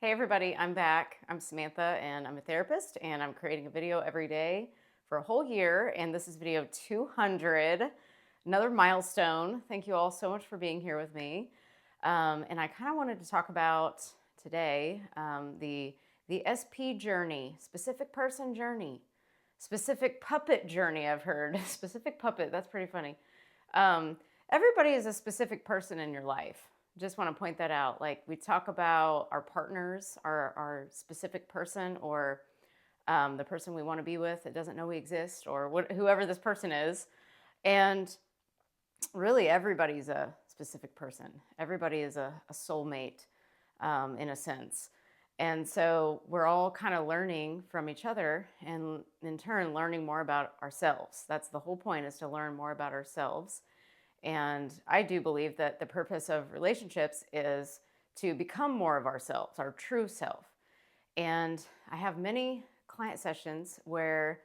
Hey everybody, I'm back. I'm Samantha and I'm a therapist and I'm creating a video every day for a whole year. And this is video 200, another milestone. Thank you all so much for being here with me. And I kind of wanted to talk about today the SP journey, specific person journey, specific puppet journey. I've heard specific puppet. That's pretty funny. Everybody is a specific person in your life. Just want to point that out. Like we talk about our partners, our specific person, or the person we want to be with that doesn't know we exist, or whoever this person is. And really, everybody's a specific person. Everybody is a soulmate in a sense. And so we're all kind of learning from each other and in turn learning more about ourselves. That's the whole point, is to learn more about ourselves. And I do believe that the purpose of relationships is to become more of ourselves, our true self. And I have many client sessions where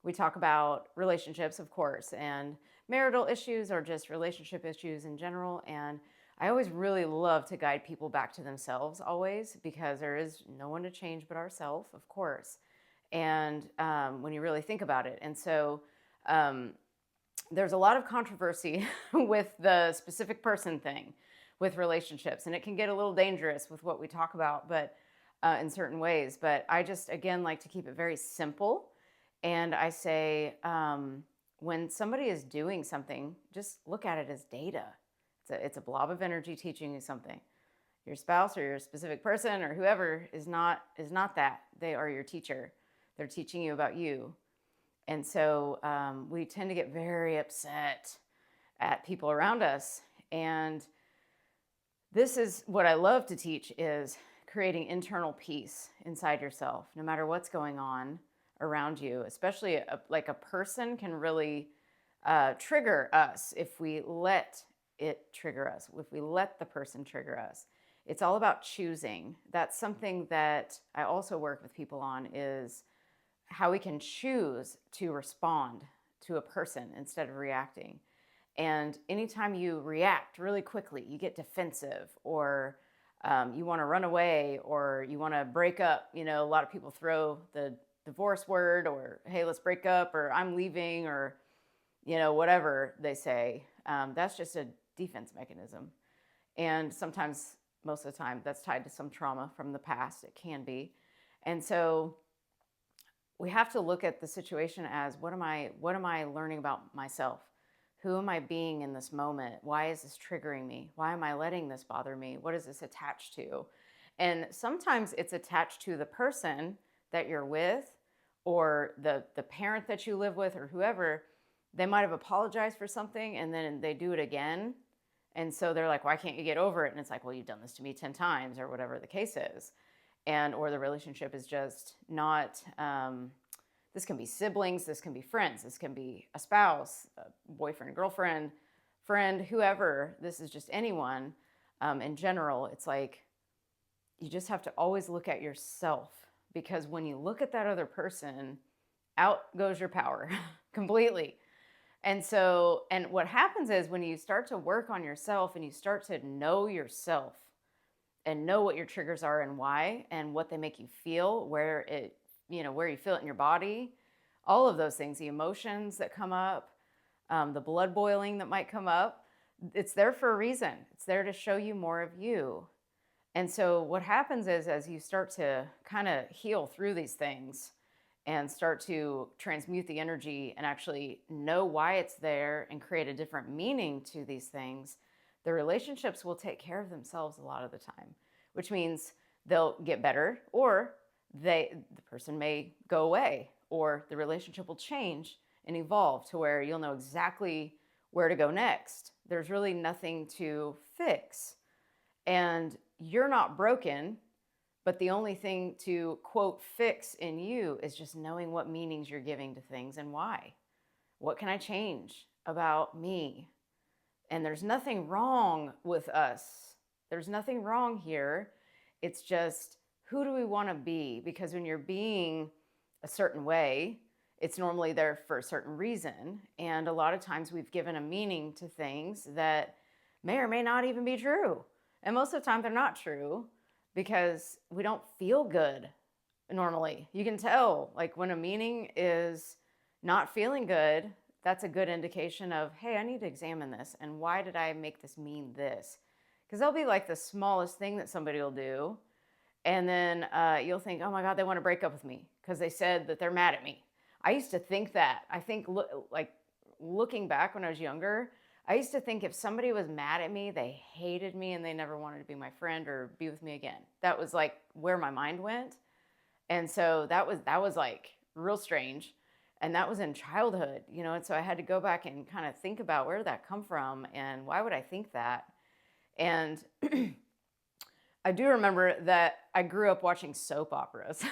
we talk about relationships, of course, and marital issues or just relationship issues in general. And I always really love to guide people back to themselves always, because there is no one to change but ourselves, of course. And when you really think about it. And so, there's a lot of controversy with the specific person thing with relationships, and it can get a little dangerous with what we talk about, but in certain ways. But I just, again, like to keep it very simple. And I say, when somebody is doing something, just look at it as data. It's a blob of energy teaching you something. Your spouse or your specific person or whoever is not that. They are your teacher. They're teaching you about you. And so we tend to get very upset at people around us. And this is what I love to teach, is creating internal peace inside yourself, no matter what's going on around you. Especially like a person can really trigger us if we let it trigger us, if we let the person trigger us. It's all about choosing. That's something that I also work with people on, is how we can choose to respond to a person instead of reacting. And anytime you react really quickly, you get defensive, or you want to run away, or you want to break up. You know, a lot of people throw the divorce word, or hey, let's break up, or I'm leaving, or whatever they say. That's just a defense mechanism. And sometimes, most of the time, that's tied to some trauma from the past. It can be. And so we have to look at the situation as, what am I learning about myself? Who am I being in this moment? Why is this triggering me? Why am I letting this bother me? What is this attached to? And sometimes it's attached to the person that you're with, or the parent that you live with, or whoever. They might have apologized for something and then they do it again. And so they're like, why can't you get over it? And it's like, well, you've done this to me 10 times, or whatever the case is. Or the relationship is just not, this can be siblings, this can be friends, this can be a spouse, a boyfriend, girlfriend, friend, whoever. This is just anyone. In general, it's like, you just have to always look at yourself, because when you look at that other person, out goes your power completely. And so, and what happens is, when you start to work on yourself and you start to know yourself, and know what your triggers are and why, and what they make you feel, where you feel it in your body, all of those things, the emotions that come up, the blood boiling that might come up, it's there for a reason. It's there to show you more of you. And so what happens is, as you start to kind of heal through these things and start to transmute the energy and actually know why it's there and create a different meaning to these things, the relationships will take care of themselves a lot of the time, which means they'll get better, or the person may go away, or the relationship will change and evolve to where you'll know exactly where to go next. There's really nothing to fix. And you're not broken, but the only thing to, quote, fix in you is just knowing what meanings you're giving to things and why. What can I change about me? And there's nothing wrong with us. There's nothing wrong here. It's just, who do we want to be? Because when you're being a certain way, it's normally there for a certain reason. And a lot of times we've given a meaning to things that may or may not even be true. And most of the time they're not true. because we don't feel good normally. You can tell, like, when a meaning is not feeling good, that's a good indication of, hey, I need to examine this. And why did I make this mean this? Because they'll be like the smallest thing that somebody will do. And then you'll think, oh my God, they want to break up with me because they said that they're mad at me. I used to think that. I think, like, looking back when I was younger, I used to think if somebody was mad at me, they hated me and they never wanted to be my friend or be with me again. That was like where my mind went. And so that was like real strange. And that was in childhood, you know, and so I had to go back and kind of think about where did that come from and why would I think that? And I do remember that I grew up watching soap operas.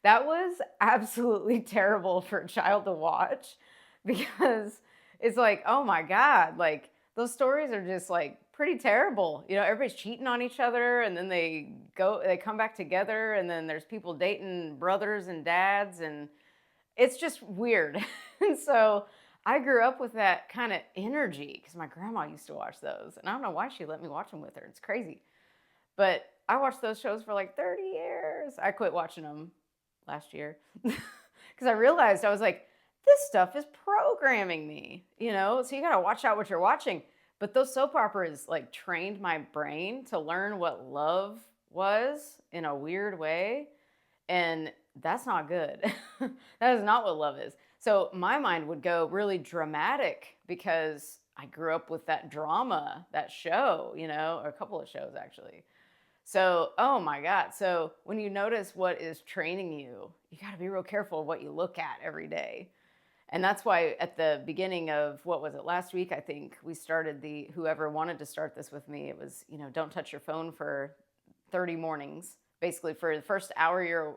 That was absolutely terrible for a child to watch because it's like, oh my God, like those stories are just like pretty terrible. You know, everybody's cheating on each other and then they come back together and then there's people dating brothers and dads and it's just weird. And so I grew up with that kind of energy because my grandma used to watch those. And I don't know why she let me watch them with her. It's crazy. But I watched those shows for like 30 years. I quit watching them last year because I realized I was like, this stuff is programming me, you know? So you got to watch out what you're watching. But those soap operas like trained my brain to learn what love was in a weird way. And that's not good. That is not what love is. So my mind would go really dramatic because I grew up with that drama, that show, you know, or a couple of shows actually. So, oh my God. So when you notice what is training you, you got to be real careful of what you look at every day. And that's why at the beginning of, what was it, last week, I think we started whoever wanted to start this with me, it was, you know, don't touch your phone for 30 mornings. Basically, for the first hour you're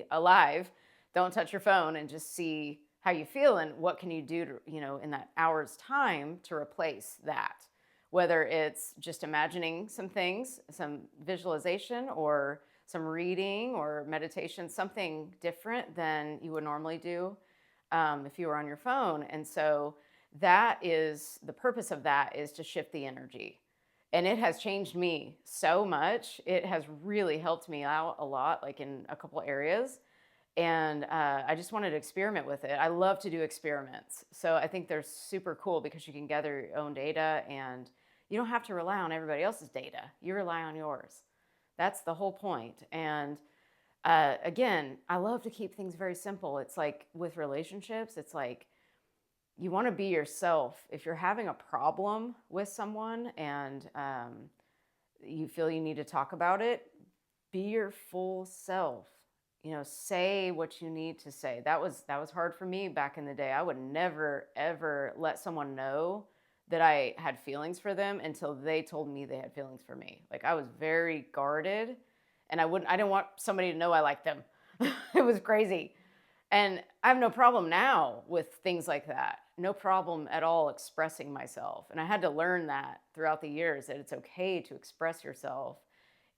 alive, don't touch your phone and just see how you feel and what can you do to, you know, in that hour's time to replace that. Whether it's just imagining some things, some visualization or some reading or meditation, something different than you would normally do if you were on your phone. And so that is, the purpose of that is to shift the energy. And it has changed me so much. It has really helped me out a lot, like in a couple areas. And I just wanted to experiment with it. I love to do experiments. So I think they're super cool because you can gather your own data and you don't have to rely on everybody else's data. You rely on yours. That's the whole point. And again, I love to keep things very simple. It's like with relationships, it's like, you want to be yourself. If you're having a problem with someone and you feel you need to talk about it, be your full self. You know, say what you need to say. That was hard for me back in the day. I would never, ever let someone know that I had feelings for them until they told me they had feelings for me. Like, I was very guarded and I didn't want somebody to know I liked them. It was crazy. And I have no problem now with things like that. No problem at all expressing myself. And I had to learn that throughout the years, that it's okay to express yourself.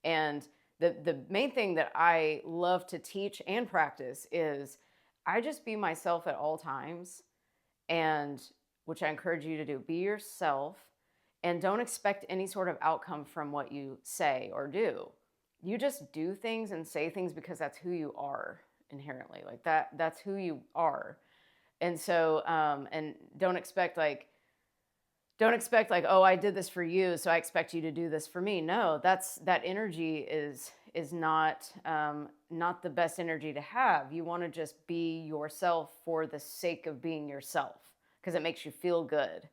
And the main thing that I love to teach and practice is I just be myself at all times, and which I encourage you to do. Be yourself and don't expect any sort of outcome from what you say or do. You just do things and say things because that's who you are inherently. Like that's who you are. And so, and don't expect like, oh, I did this for you, so I expect you to do this for me. No, that energy is not the best energy to have. You want to just be yourself for the sake of being yourself because it makes you feel good.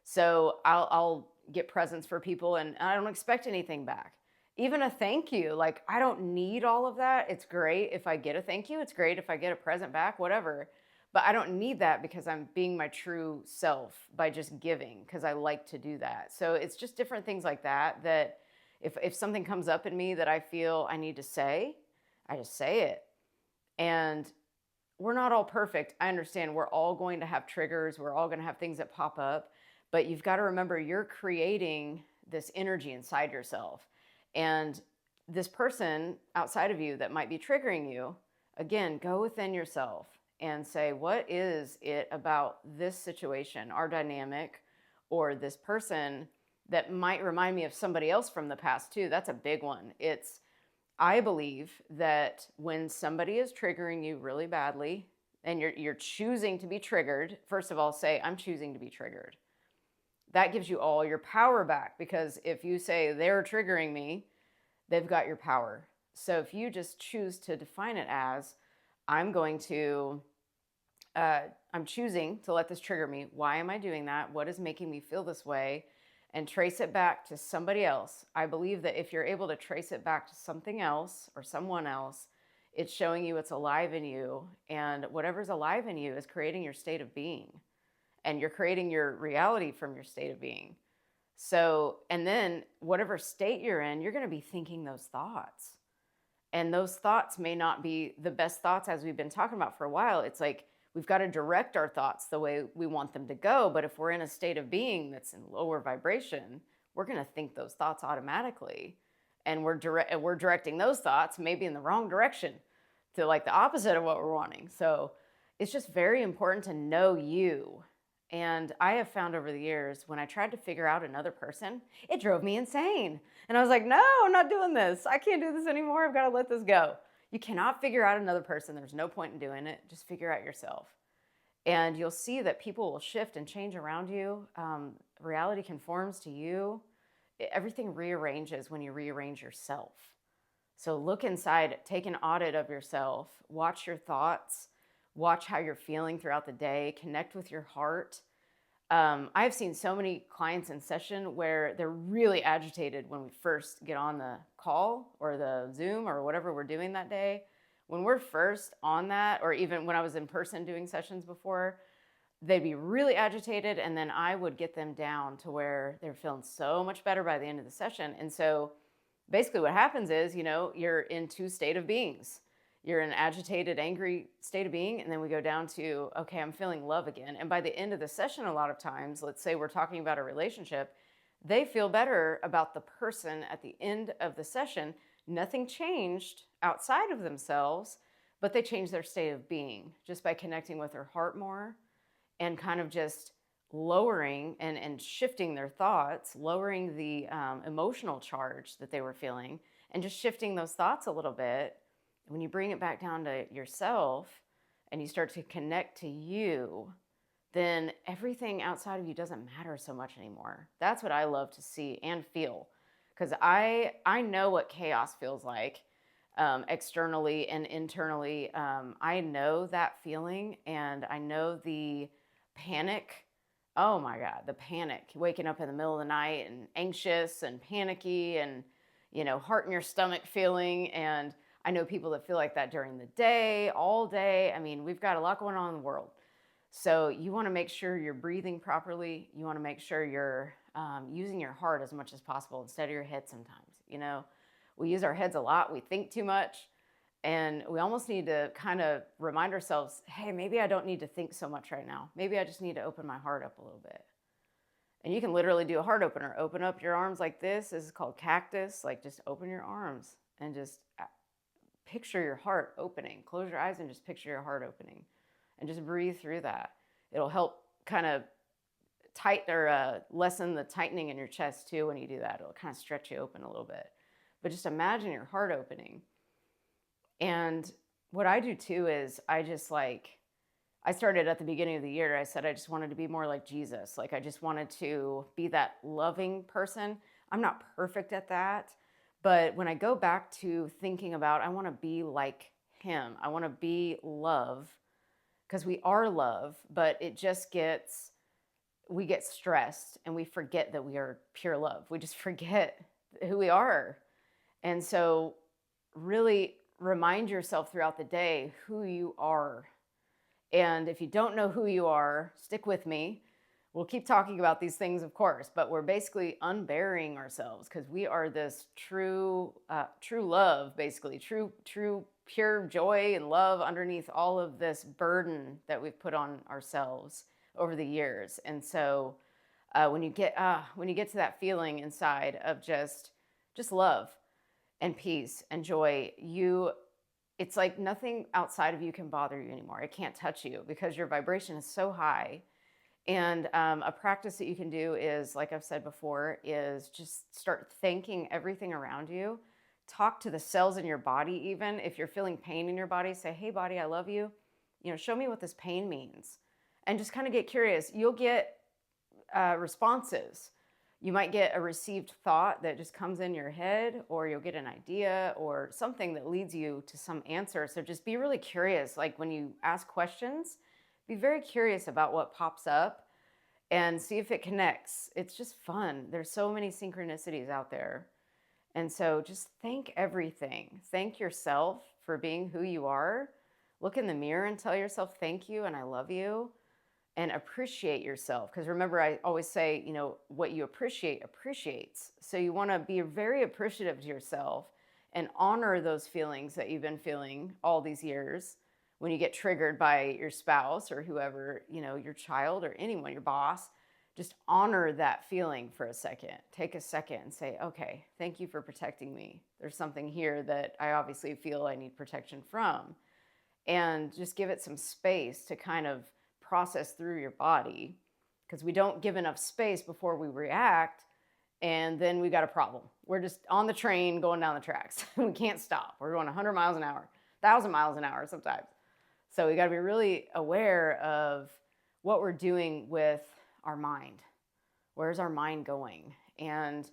So I'll get presents for people and I don't expect anything back. Even a thank you, like I don't need all of that. It's great if I get a thank you. It's great if I get a present back, whatever. But I don't need that because I'm being my true self by just giving because I like to do that. So it's just different things like that, that if something comes up in me that I feel I need to say, I just say it. And we're not all perfect. I understand we're all going to have triggers. We're all going to have things that pop up. But you've got to remember you're creating this energy inside yourself. And this person outside of you that might be triggering you, again, go within yourself and say, what is it about this situation, our dynamic, or this person that might remind me of somebody else from the past too. That's a big one. I believe that when somebody is triggering you really badly and you're choosing to be triggered, first of all, say, I'm choosing to be triggered. That gives you all your power back, because if you say they're triggering me, they've got your power. So if you just choose to define it as, I'm choosing to let this trigger me. Why am I doing that? What is making me feel this way? And trace it back to somebody else. I believe that if you're able to trace it back to something else or someone else, it's showing you it's alive in you. And whatever's alive in you is creating your state of being. And you're creating your reality from your state of being. So, and then whatever state you're in, you're going to be thinking those thoughts. And those thoughts may not be the best thoughts, as we've been talking about for a while. It's like we've got to direct our thoughts the way we want them to go. But if we're in a state of being that's in lower vibration, we're going to think those thoughts automatically. And we're directing those thoughts maybe in the wrong direction to like the opposite of what we're wanting. So it's just very important to know you. And I have found over the years, when I tried to figure out another person, it drove me insane. And I was like, no, I'm not doing this. I can't do this anymore. I've got to let this go. You cannot figure out another person. There's no point in doing it. Just figure out yourself. And you'll see that people will shift and change around you. Reality conforms to you. Everything rearranges when you rearrange yourself. So look inside, take an audit of yourself, watch your thoughts, watch how you're feeling throughout the day, connect with your heart. I've seen so many clients in session where they're really agitated when we first get on the call or the Zoom or whatever we're doing that day. When we're first on that, or even when I was in person doing sessions before, they'd be really agitated, and then I would get them down to where they're feeling so much better by the end of the session. And so basically what happens is, you're in two state of beings. You're in an agitated, angry state of being, and then we go down to, okay, I'm feeling love again. And by the end of the session, a lot of times, let's say we're talking about a relationship, they feel better about the person at the end of the session. Nothing changed outside of themselves, but they changed their state of being just by connecting with their heart more and kind of just lowering and shifting their thoughts, lowering the emotional charge that they were feeling, and just shifting those thoughts a little bit. When you bring it back down to yourself and you start to connect to you, then everything outside of you doesn't matter so much anymore. That's what I love to see and feel, because I know what chaos feels like externally and internally. I know that feeling, and I know the panic. Oh my God, the panic, waking up in the middle of the night and anxious and panicky and, heart in your stomach feeling. And I know people that feel like that during the day, all day. I mean, we've got a lot going on in the world. So you want to make sure you're breathing properly. You want to make sure you're using your heart as much as possible instead of your head sometimes. We use our heads a lot. We think too much. And we almost need to kind of remind ourselves, hey, maybe I don't need to think so much right now. Maybe I just need to open my heart up a little bit. And you can literally do a heart opener. Open up your arms like this. This is called cactus. Like, just open your arms and just picture your heart opening. Close your eyes and just picture your heart opening. And just breathe through that. It'll help kind of lessen the tightening in your chest too when you do that. It'll kind of stretch you open a little bit. But just imagine your heart opening. And what I do too is I started at the beginning of the year. I said I just wanted to be more like Jesus. Like, I just wanted to be that loving person. I'm not perfect at that. But when I go back to thinking about, I want to be like him. I want to be love, because we are love, but we get stressed and we forget that we are pure love. We just forget who we are. And so really remind yourself throughout the day who you are. And if you don't know who you are, stick with me. We'll keep talking about these things, of course, but we're basically unburying ourselves, because we are this true love, basically, true pure joy and love underneath all of this burden that we've put on ourselves over the years. And so when you get to that feeling inside of just love and peace and joy, it's like nothing outside of you can bother you anymore. It can't touch you, because your vibration is so high. And a practice that you can do is, like I've said before, is just start thanking everything around you. Talk to the cells in your body. Even if you're feeling pain in your body, say, hey, body, I love you. Show me what this pain means. And just kind of get curious. You'll get responses. You might get a received thought that just comes in your head, or you'll get an idea or something that leads you to some answer. So just be really curious. Like when you ask questions, be very curious about what pops up and see if it connects. It's just fun. There's so many synchronicities out there. And so just thank everything. Thank yourself for being who you are. Look in the mirror and tell yourself thank you and I love you. And appreciate yourself. Because remember, I always say, what you appreciate appreciates. So you want to be very appreciative to yourself and honor those feelings that you've been feeling all these years. When you get triggered by your spouse or whoever, your child or anyone, your boss, just honor that feeling for a second. Take a second and say, okay, thank you for protecting me. There's something here that I obviously feel I need protection from. And just give it some space to kind of process through your body, because we don't give enough space before we react, and then we got a problem. We're just on the train going down the tracks. We can't stop. We're going 100 miles an hour, 1,000 miles an hour sometimes. So we got to be really aware of what we're doing with our mind. Where's our mind going? And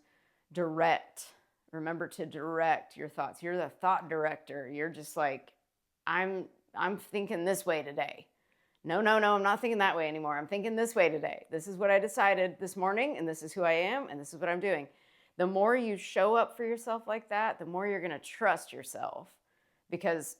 remember to direct your thoughts. You're the thought director. You're just like, I'm thinking this way today. No, I'm not thinking that way anymore. I'm thinking this way today. This is what I decided this morning, and this is who I am, and this is what I'm doing. The more you show up for yourself like that, the more you're going to trust yourself. Because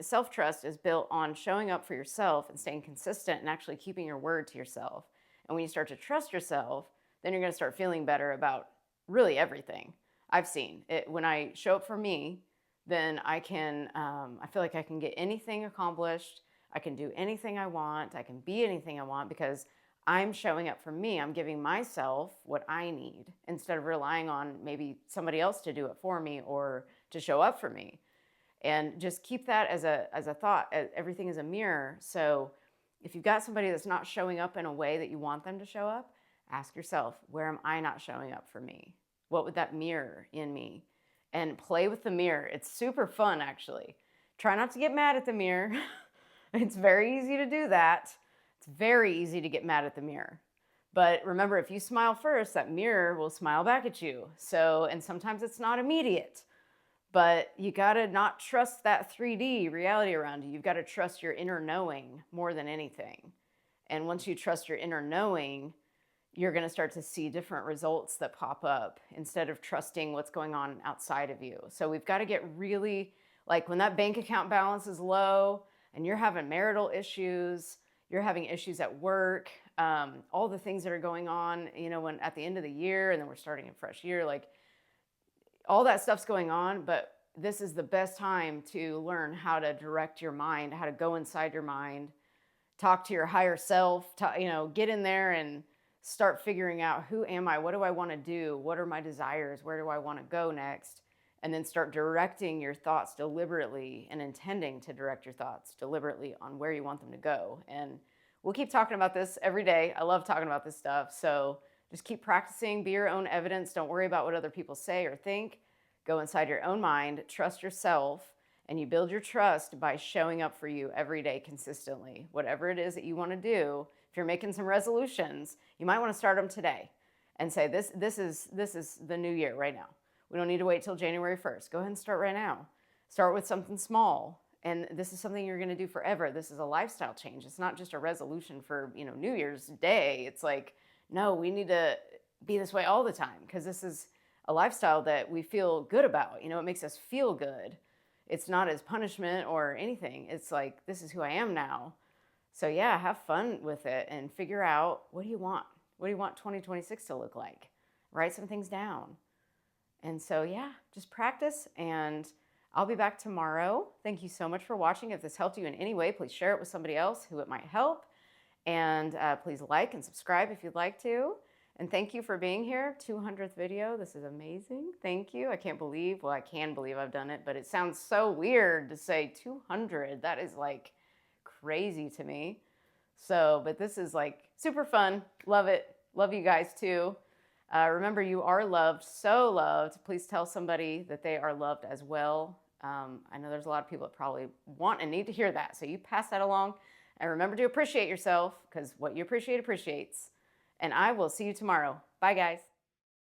self-trust is built on showing up for yourself and staying consistent and actually keeping your word to yourself. And when you start to trust yourself, then you're going to start feeling better about really everything. I've seen it. When I show up for me, then I feel like I can get anything accomplished. I can do anything I want. I can be anything I want because I'm showing up for me. I'm giving myself what I need instead of relying on maybe somebody else to do it for me or to show up for me. And just keep that as a thought. Everything is a mirror. So if you've got somebody that's not showing up in a way that you want them to show up, ask yourself, where am I not showing up for me? What would that mirror in me? And play with the mirror. It's super fun, actually. Try not to get mad at the mirror. It's very easy to do that. It's very easy to get mad at the mirror. But remember, if you smile first, that mirror will smile back at you. And sometimes it's not immediate, but you gotta not trust that 3D reality around you. You've got to trust your inner knowing more than anything. And once you trust your inner knowing, you're gonna start to see different results that pop up instead of trusting what's going on outside of you. So we've got to get really, like when that bank account balance is low, and you're having marital issues, you're having issues at work, all the things that are going on, when at the end of the year, and then we're starting a fresh year, like all that stuff's going on, but this is the best time to learn how to direct your mind, how to go inside your mind, talk to your higher self, get in there and start figuring out, who am I? What do I want to do? What are my desires? Where do I want to go next? And then start directing your thoughts deliberately and intending to direct your thoughts deliberately on where you want them to go. And we'll keep talking about this every day. I love talking about this stuff. So just keep practicing, be your own evidence. Don't worry about what other people say or think. Go inside your own mind, trust yourself, and you build your trust by showing up for you every day consistently. Whatever it is that you want to do, if you're making some resolutions, you might want to start them today and say, this is the new year right now. We don't need to wait till January 1st. Go ahead and start right now. Start with something small. And this is something you're going to do forever. This is a lifestyle change. It's not just a resolution for, New Year's Day. It's like, no, we need to be this way all the time because this is a lifestyle that we feel good about. It makes us feel good. It's not as punishment or anything. It's like, this is who I am now. So yeah, have fun with it and figure out, what do you want? What do you want 2026 to look like? Write some things down. And so, yeah, just practice, and I'll be back tomorrow. Thank you so much for watching. If this helped you in any way, please share it with somebody else who it might help. And please like and subscribe if you'd like to. And thank you for being here. 200th video. This is amazing. Thank you. I can believe I've done it, but it sounds so weird to say 200. That is like crazy to me. So, but this is like super fun. Love it. Love you guys too. Remember, you are loved, so loved. Please tell somebody that they are loved as well. I know there's a lot of people that probably want and need to hear that. So you pass that along. And remember to appreciate yourself, because what you appreciate appreciates. And I will see you tomorrow. Bye, guys.